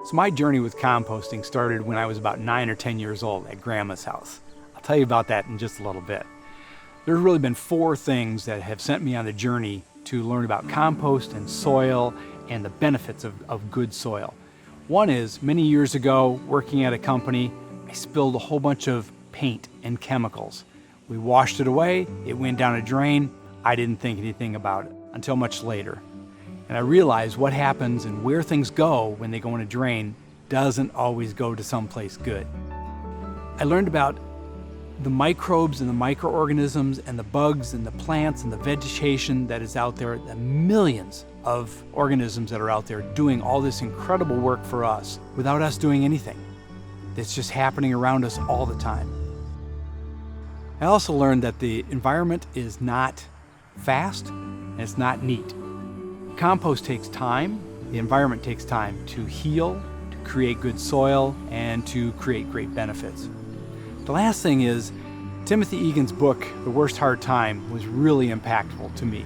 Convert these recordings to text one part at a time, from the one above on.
So my journey with composting started when I was about 9 or 10 years old at Grandma's house. I'll tell you about that in just a little bit. There's really been 4 things that have sent me on the journey to learn about compost and soil and the benefits of good soil. One is, many years ago, working at a company, I spilled a whole bunch of paint and chemicals. We washed it away, it went down a drain. I didn't think anything about it until much later. And I realized what happens and where things go when they go in a drain doesn't always go to someplace good. I learned about the microbes and the microorganisms and the bugs and the plants and the vegetation that is out there, the millions of organisms that are out there doing all this incredible work for us without us doing anything. It's just happening around us all the time. I also learned that the environment is not fast and it's not neat. Compost takes time, the environment takes time to heal, to create good soil, and to create great benefits. The last thing is, Timothy Egan's book, The Worst Hard Time, was really impactful to me.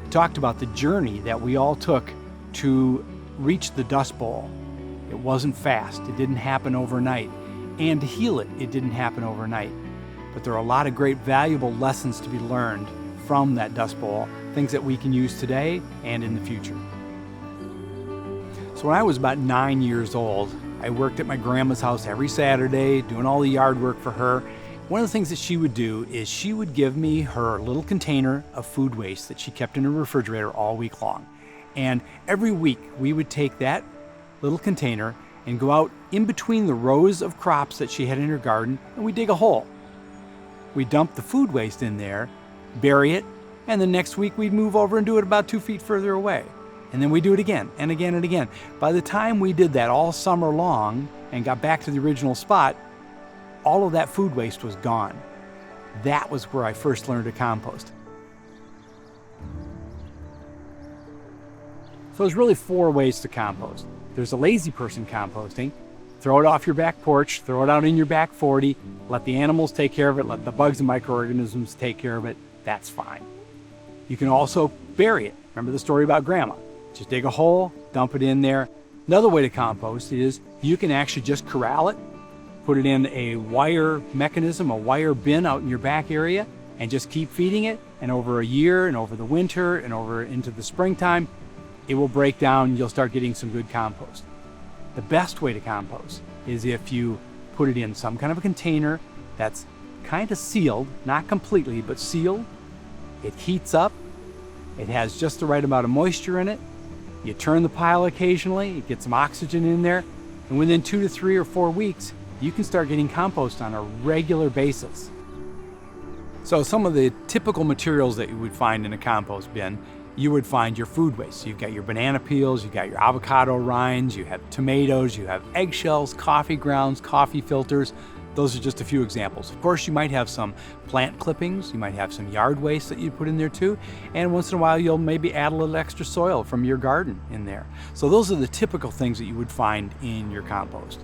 He talked about the journey that we all took to reach the Dust Bowl. It wasn't fast, it didn't happen overnight. And to heal it, it didn't happen overnight. But there are a lot of great valuable lessons to be learned from that Dust Bowl, things that we can use today and in the future. So when I was about 9 years old, I worked at my grandma's house every Saturday, doing all the yard work for her. One of the things that she would do is she would give me her little container of food waste that she kept in her refrigerator all week long. And every week we would take that little container and go out in between the rows of crops that she had in her garden, and we'd dig a hole. We'd dump the food waste in there, bury it, and the next week we'd move over and do it about 2 feet further away. And then we do it again and again and again. By the time we did that all summer long and got back to the original spot, all of that food waste was gone. That was where I first learned to compost. So there's really 4 ways to compost. There's a lazy person composting. Throw it off your back porch, throw it out in your back 40, let the animals take care of it, let the bugs and microorganisms take care of it. That's fine. You can also bury it. Remember the story about Grandma? Just dig a hole, dump it in there. Another way to compost is you can actually just corral it, put it in a wire mechanism, a wire bin out in your back area, and just keep feeding it. And over a year and over the winter and over into the springtime, it will break down. You'll start getting some good compost. The best way to compost is if you put it in some kind of a container that's kind of sealed, not completely, but sealed. It heats up. It has just the right amount of moisture in it. You turn the pile occasionally, you get some oxygen in there, and within 2 to 3 or 4 weeks, you can start getting compost on a regular basis. So some of the typical materials that you would find in a compost bin, you would find your food waste. You've got your banana peels, you've got your avocado rinds, you have tomatoes, you have eggshells, coffee grounds, coffee filters. Those are just a few examples. Of course, you might have some plant clippings, you might have some yard waste that you put in there too, and once in a while you'll maybe add a little extra soil from your garden in there. So those are the typical things that you would find in your compost.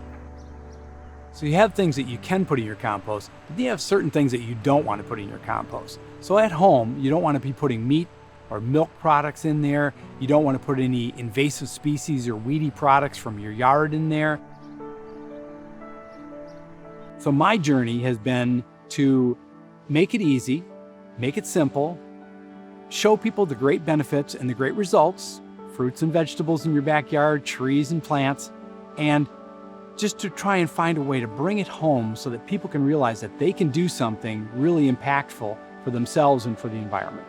So you have things that you can put in your compost, but you have certain things that you don't want to put in your compost. So at home, you don't want to be putting meat or milk products in there. You don't want to put any invasive species or weedy products from your yard in there. So my journey has been to make it easy, make it simple, show people the great benefits and the great results, fruits and vegetables in your backyard, trees and plants, and just to try and find a way to bring it home so that people can realize that they can do something really impactful for themselves and for the environment.